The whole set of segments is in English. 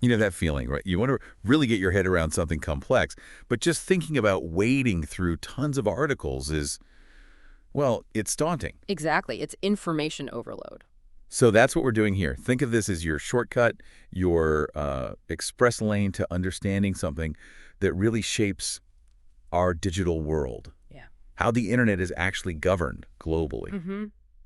You know that feeling, right? You want to really get your head around something complex, but just thinking about wading through tons of articles is, well, it's daunting. Exactly. It's information overload. So that's what we're doing here. Think of this as your shortcut, your express lane to understanding something that really shapes our digital world, Yeah. how the internet is actually governed globally. Mm-hmm.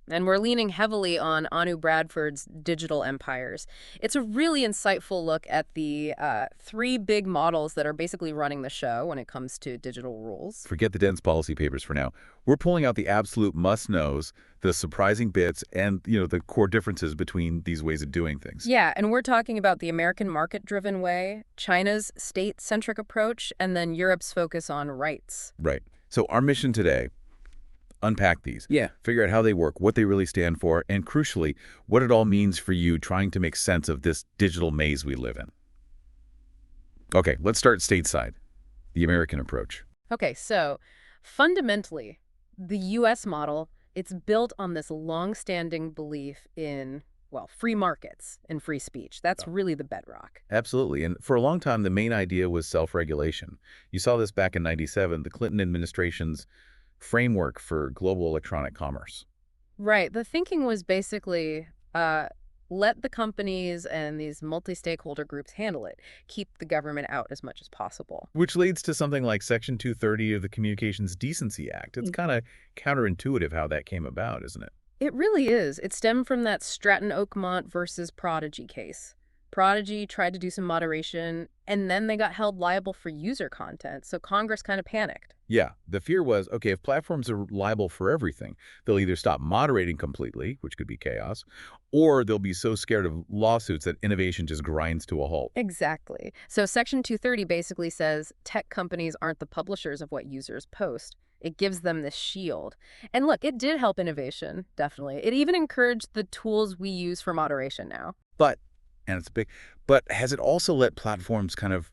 And we're leaning heavily on Anu Bradford's digital empires. It's a really insightful look at the three big models that are basically running the show when it comes to digital rules. Forget the dense policy papers for now. We're pulling out the absolute must-knows, the surprising bits, and the core differences between these ways of doing things. Yeah, and we're talking about the American market-driven way, China's state-centric approach, and then Europe's focus on rights. Right. So our mission today, unpack these. Yeah. Figure out how they work, what they really stand for, and crucially, what it all means for you trying to make sense of this digital maze we live in. Okay, let's start stateside, the American approach. Okay, so fundamentally, the U.S. model, it's built on this long-standing belief in, well, free markets and free speech. That's really the bedrock. Absolutely. And for a long time, the main idea was self-regulation. You saw this back in '97, the Clinton administration's framework for global electronic commerce. Right. The thinking was basically let the companies and these multi-stakeholder groups handle it. Keep the government out as much as possible. Which leads to something like Section 230 of the Communications Decency Act. It's kind of counterintuitive how that came about, isn't it? It really is. It stemmed from that Stratton Oakmont versus Prodigy case. Prodigy tried to do some moderation, and then they got held liable for user content, so Congress kind of panicked. Yeah, the fear was, okay, if platforms are liable for everything, they'll either stop moderating completely, which could be chaos, or they'll be so scared of lawsuits that innovation just grinds to a halt. Exactly. So Section 230 basically says tech companies aren't the publishers of what users post. It gives them this shield. And look, it did help innovation, definitely. It even encouraged the tools we use for moderation now. But, and it's big, but has it also let platforms kind of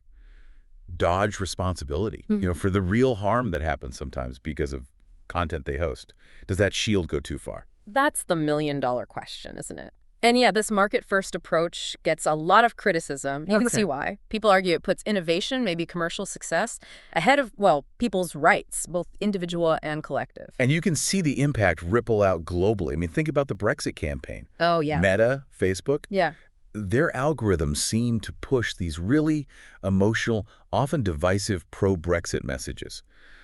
dodge responsibility, for the real harm that happens sometimes because of content they host? Does that shield go too far? That's the million-dollar question, isn't it? And yeah, this market-first approach gets a lot of criticism. You can see why. People argue it puts innovation, maybe commercial success, ahead of, well, people's rights, both individual and collective. And you can see the impact ripple out globally. I mean, think about the Brexit campaign. Oh, yeah. Meta, Facebook. Yeah. Their algorithms seem to push these really emotional, often divisive pro-Brexit messages.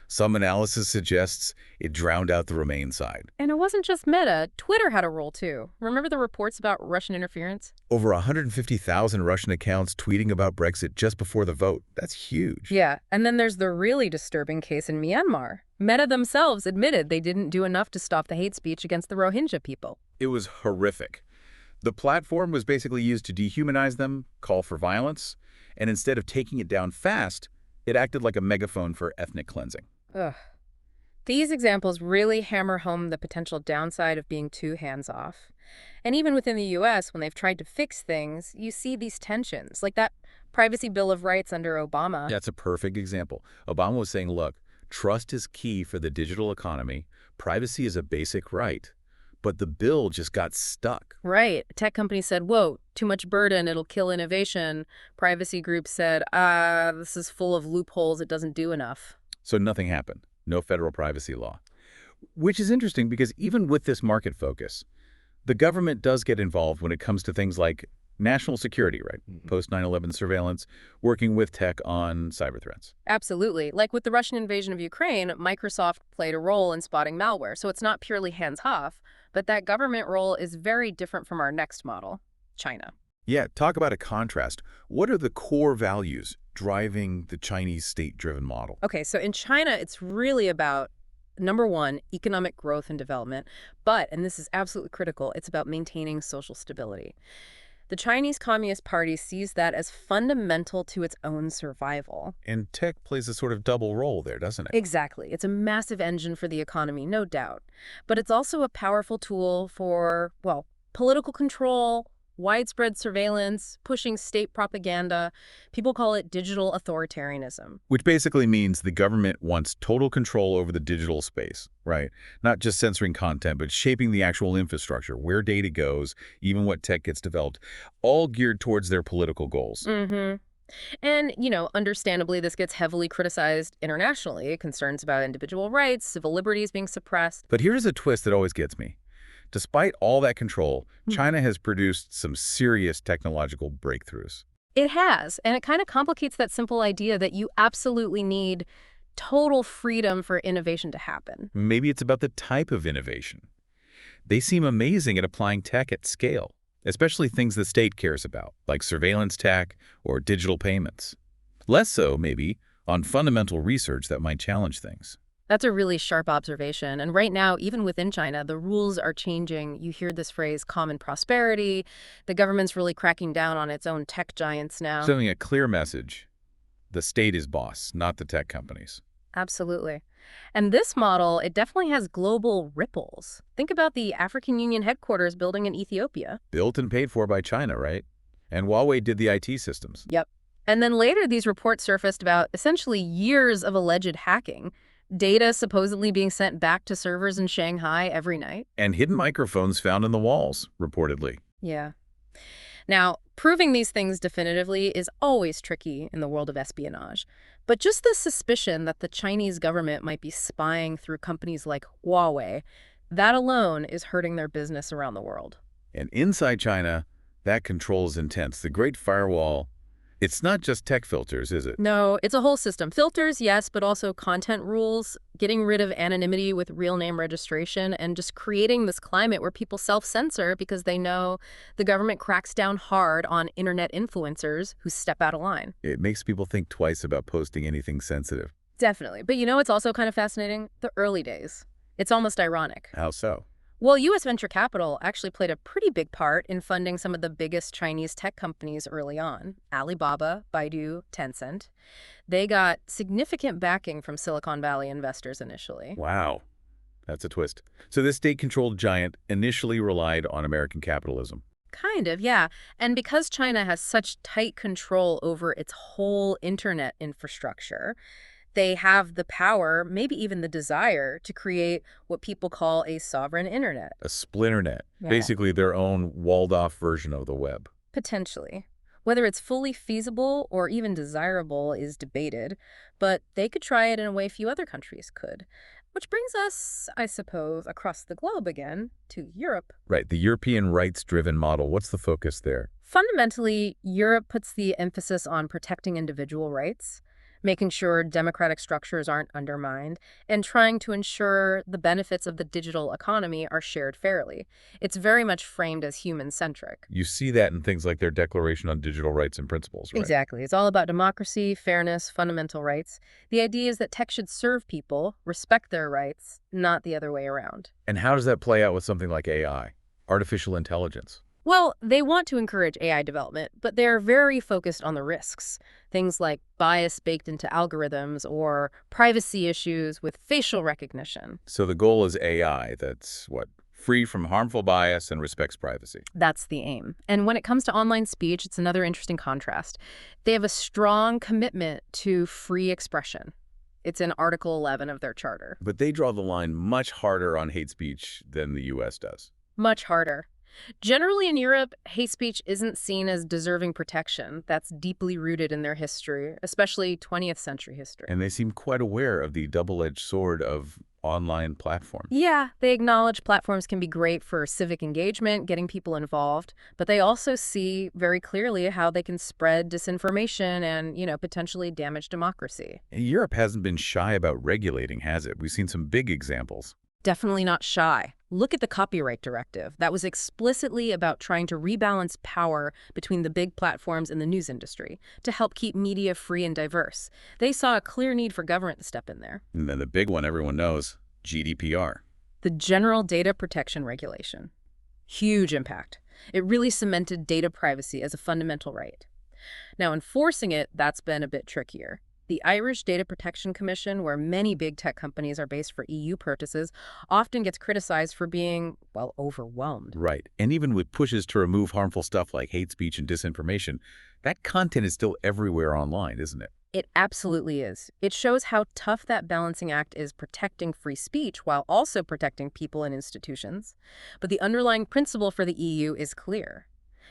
Some analysis suggests it drowned out the Remain side. And it wasn't just Meta. Twitter had a role, too. Remember the reports about Russian interference? Over 150,000 Russian accounts tweeting about Brexit just before the vote. That's huge. Yeah, and then there's the really disturbing case in Myanmar. Meta themselves admitted they didn't do enough to stop the hate speech against the Rohingya people. It was horrific. The platform was basically used to dehumanize them, call for violence, and instead of taking it down fast, it acted like a megaphone for ethnic cleansing. Ugh. These examples really hammer home the potential downside of being too hands-off. And even within the U.S., when they've tried to fix things, you see these tensions, like that Privacy Bill of Rights under Obama. That's a perfect example. Obama was saying, look, trust is key for the digital economy. Privacy is a basic right. But the bill just got stuck. Right. Tech companies said, whoa, too much burden, it'll kill innovation. Privacy groups said, this is full of loopholes, it doesn't do enough. So nothing happened. No federal privacy law. Which is interesting because even with this market focus, the government does get involved when it comes to things like national security, right? Post 9/11 surveillance, working with tech on cyber threats. Absolutely. Like with the Russian invasion of Ukraine, Microsoft played a role in spotting malware. So it's not purely hands-off, but that government role is very different from our next model, China. Yeah, talk about a contrast. What are the core values driving the Chinese state-driven model? Okay, so in China, it's really about, number one, economic growth and development. But, and this is absolutely critical, it's about maintaining social stability. The Chinese Communist Party sees that as fundamental to its own survival. And tech plays a sort of double role there, doesn't it? Exactly. It's a massive engine for the economy, no doubt. But it's also a powerful tool for, well, political control, Widespread surveillance, pushing state propaganda. People call it digital authoritarianism. Which basically means the government wants total control over the digital space, right? Not just censoring content, but shaping the actual infrastructure, where data goes, even what tech gets developed, all geared towards their political goals. Mm-hmm. And, understandably, this gets heavily criticized internationally. Concerns about individual rights, civil liberties being suppressed. But here's a twist that always gets me. Despite all that control, China has produced some serious technological breakthroughs. It has, and it kind of complicates that simple idea that you absolutely need total freedom for innovation to happen. Maybe it's about the type of innovation. They seem amazing at applying tech at scale, especially things the state cares about, like surveillance tech or digital payments. Less so, maybe, on fundamental research that might challenge things. That's a really sharp observation. And right now, even within China, the rules are changing. You hear this phrase, common prosperity. The government's really cracking down on its own tech giants now. Sending a clear message. The state is boss, not the tech companies. Absolutely. And this model, it definitely has global ripples. Think about the African Union headquarters building in Ethiopia. Built and paid for by China, right? And Huawei did the IT systems. Yep. And then later, these reports surfaced about essentially years of alleged hacking, data supposedly being sent back to servers in Shanghai every night. And hidden microphones found in the walls, reportedly. Yeah. Now, proving these things definitively is always tricky in the world of espionage. But just the suspicion that the Chinese government might be spying through companies like Huawei, that alone is hurting their business around the world. And inside China, that control is intense. The Great Firewall, it's not just tech filters, is it? No, it's a whole system. Filters, yes, but also content rules, getting rid of anonymity with real name registration, and just creating this climate where people self-censor because they know the government cracks down hard on internet influencers who step out of line. It makes people think twice about posting anything sensitive. Definitely. But it's also kind of fascinating? The early days. It's almost ironic. How so? Well, U.S. venture capital actually played a pretty big part in funding some of the biggest Chinese tech companies early on. Alibaba, Baidu, Tencent. They got significant backing from Silicon Valley investors initially. Wow. That's a twist. So this state-controlled giant initially relied on American capitalism. Kind of, yeah. And because China has such tight control over its whole internet infrastructure, they have the power, maybe even the desire, to create what people call a sovereign internet. A splinternet. Yeah. Basically their own walled-off version of the web. Potentially. Whether it's fully feasible or even desirable is debated, but they could try it in a way few other countries could. Which brings us, I suppose, across the globe again, to Europe. Right, the European rights-driven model. What's the focus there? Fundamentally, Europe puts the emphasis on protecting individual rights, making sure democratic structures aren't undermined, and trying to ensure the benefits of the digital economy are shared fairly. It's very much framed as human-centric. You see that in things like their Declaration on Digital Rights and Principles, right? Exactly. It's all about democracy, fairness, fundamental rights. The idea is that tech should serve people, respect their rights, not the other way around. And how does that play out with something like AI, artificial intelligence? Well, they want to encourage AI development, but they're very focused on the risks. Things like bias baked into algorithms or privacy issues with facial recognition. So the goal is AI that's, free from harmful bias and respects privacy. That's the aim. And when it comes to online speech, it's another interesting contrast. They have a strong commitment to free expression. It's in Article 11 of their charter. But they draw the line much harder on hate speech than the U.S. does. Much harder. Generally in Europe, hate speech isn't seen as deserving protection. That's deeply rooted in their history, especially 20th century history. And they seem quite aware of the double-edged sword of online platforms. Yeah, they acknowledge platforms can be great for civic engagement, getting people involved, but they also see very clearly how they can spread disinformation and, potentially damage democracy. Europe hasn't been shy about regulating, has it? We've seen some big examples. Definitely not shy. Look at the copyright directive. That was explicitly about trying to rebalance power between the big platforms and the news industry to help keep media free and diverse. They saw a clear need for government to step in there. And then the big one everyone knows, GDPR. The General Data Protection Regulation. Huge impact. It really cemented data privacy as a fundamental right. Now, enforcing it, that's been a bit trickier. The Irish Data Protection Commission, where many big tech companies are based for EU purposes, often gets criticized for being, well, overwhelmed. Right. And even with pushes to remove harmful stuff like hate speech and disinformation, that content is still everywhere online, isn't it? It absolutely is. It shows how tough that balancing act is, protecting free speech while also protecting people and institutions. But the underlying principle for the EU is clear.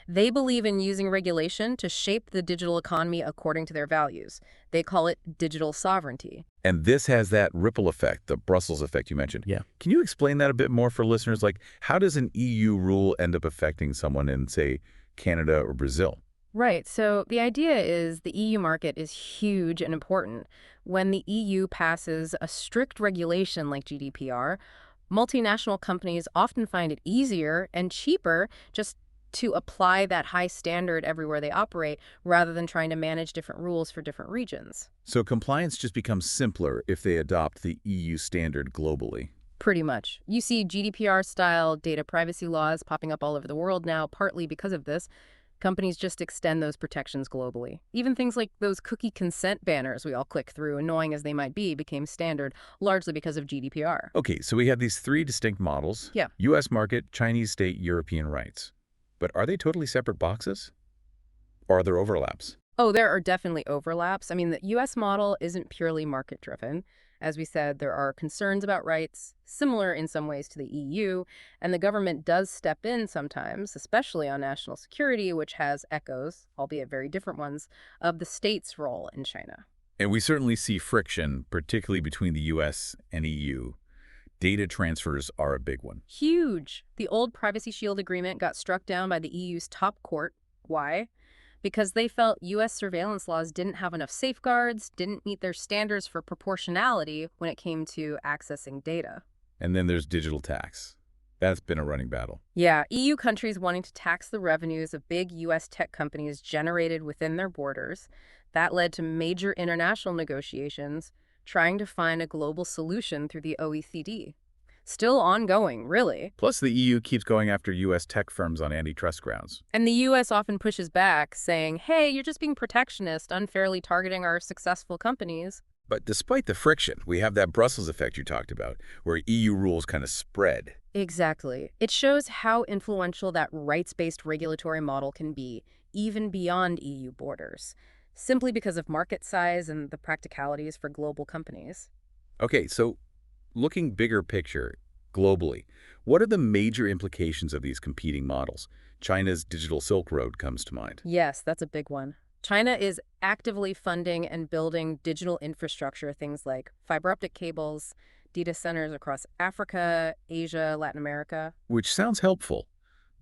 They believe in using regulation to shape the digital economy according to their values. They call it digital sovereignty. And this has that ripple effect, the Brussels effect you mentioned. Yeah. Can you explain that a bit more for listeners? Like, how does an EU rule end up affecting someone in, say, Canada or Brazil? Right. So the idea is the EU market is huge and important. When the EU passes a strict regulation like GDPR, multinational companies often find it easier and cheaper just to apply that high standard everywhere they operate rather than trying to manage different rules for different regions. So compliance just becomes simpler if they adopt the EU standard globally. Pretty much. You see GDPR-style data privacy laws popping up all over the world now, partly because of this. Companies just extend those protections globally. Even things like those cookie consent banners we all click through, annoying as they might be, became standard, largely because of GDPR. Okay, so we have these three distinct models. Yeah. U.S. market, Chinese state, European rights. But are they totally separate boxes? Or are there overlaps? Oh, there are definitely overlaps. I mean, the U.S. model isn't purely market-driven. As we said, there are concerns about rights, similar in some ways to the EU, and the government does step in sometimes, especially on national security, which has echoes, albeit very different ones, of the state's role in China. And we certainly see friction, particularly between the U.S. and EU. Data transfers are a big one. Huge. The old Privacy Shield agreement got struck down by the EU's top court. Why? Because they felt U.S. surveillance laws didn't have enough safeguards, didn't meet their standards for proportionality when it came to accessing data. And then there's digital tax. That's been a running battle. Yeah, EU countries wanting to tax the revenues of big U.S. tech companies generated within their borders. That led to major international negotiations, trying to find a global solution through the OECD. Still ongoing, really. Plus, the EU keeps going after U.S. tech firms on antitrust grounds. And the U.S. often pushes back, saying, hey, you're just being protectionist, unfairly targeting our successful companies. But despite the friction, we have that Brussels effect you talked about, where EU rules kind of spread. Exactly. It shows how influential that rights-based regulatory model can be, even beyond EU borders, simply because of market size and the practicalities for global companies. Okay, so looking bigger picture, globally, what are the major implications of these competing models? China's digital Silk Road comes to mind. Yes, that's a big one. China is actively funding and building digital infrastructure, things like fiber optic cables, data centers across Africa, Asia, Latin America. Which sounds helpful,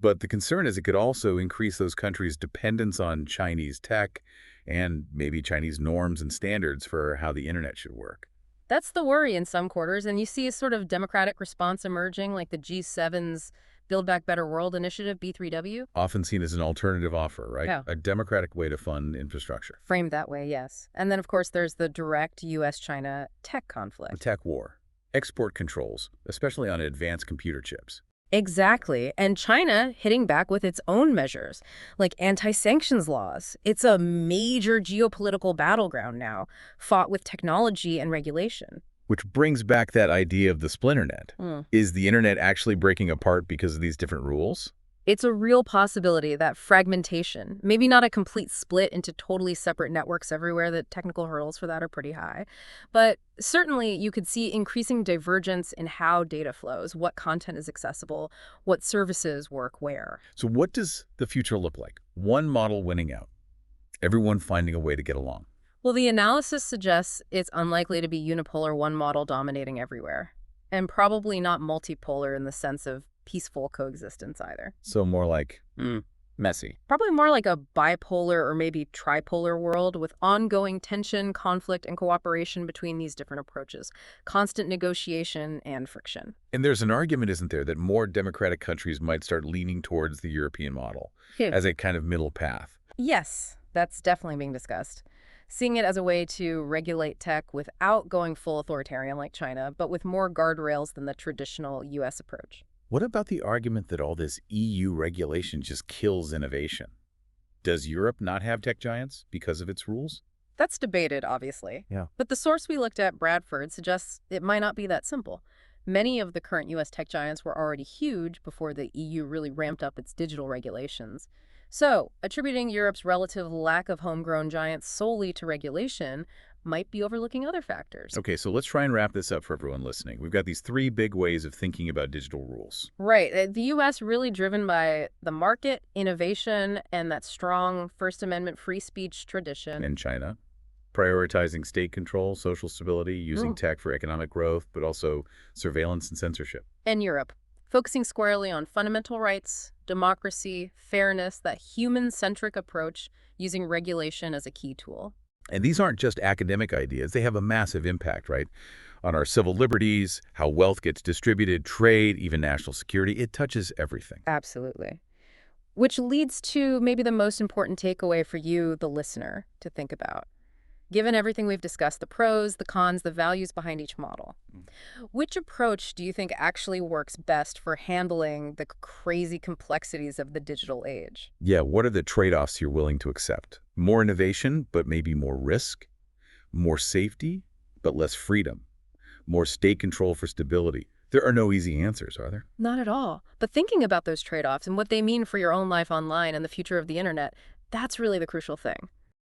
but the concern is it could also increase those countries' dependence on Chinese tech and maybe Chinese norms and standards for how the internet should work. That's the worry in some quarters, and you see a sort of democratic response emerging, like the G7's Build Back Better World initiative, B3W. Often seen as an alternative offer, right? Yeah. A democratic way to fund infrastructure. Framed that way, yes. And then, of course, there's the direct U.S.-China tech A conflict. tech war. Export controls, especially on advanced computer chips. Exactly. And China hitting back with its own measures, like anti-sanctions laws. It's a major geopolitical battleground now, fought with technology and regulation. Which brings back that idea of the splinter net. Mm. Is the internet actually breaking apart because of these different rules? It's a real possibility, that fragmentation, maybe not a complete split into totally separate networks everywhere. The technical hurdles for that are pretty high. But certainly you could see increasing divergence in how data flows, what content is accessible, what services work where. So what does the future look like? One model winning out. Everyone finding a way to get along. Well, the analysis suggests it's unlikely to be unipolar, one model dominating everywhere, and probably not multipolar in the sense of peaceful coexistence either. So more like messy. Probably more like a bipolar or maybe tripolar world with ongoing tension, conflict, and cooperation between these different approaches, constant negotiation and friction. And there's an argument, isn't there, that more democratic countries might start leaning towards the European model as a kind of middle path. Yes, that's definitely being discussed. Seeing it as a way to regulate tech without going full authoritarian like China, but with more guardrails than the traditional U.S. approach. What about the argument that all this EU regulation just kills innovation? Does Europe not have tech giants because of its rules? That's debated, obviously. Yeah. But the source we looked at, Bradford, suggests it might not be that simple. Many of the current U.S. tech giants were already huge before the EU really ramped up its digital regulations. So, attributing Europe's relative lack of homegrown giants solely to regulation might be overlooking other factors. Okay, so let's try and wrap this up for everyone listening. We've got these three big ways of thinking about digital rules. Right. The U.S. really driven by the market, innovation, and that strong First Amendment free speech tradition. In China, prioritizing state control, social stability, using tech for economic growth, but also surveillance and censorship. And Europe, focusing squarely on fundamental rights, democracy, fairness, that human-centric approach, using regulation as a key tool. And these aren't just academic ideas. They have a massive impact, right? On our civil liberties, how wealth gets distributed, trade, even national security. It touches everything. Absolutely. Which leads to maybe the most important takeaway for you, the listener, to think about. Given everything we've discussed, the pros, the cons, the values behind each model, which approach do you think actually works best for handling the crazy complexities of the digital age? Yeah, what are the trade-offs you're willing to accept? More innovation, but maybe more risk? More safety, but less freedom? More state control for stability? There are no easy answers, are there? Not at all. But thinking about those trade-offs and what they mean for your own life online and the future of the internet, that's really the crucial thing.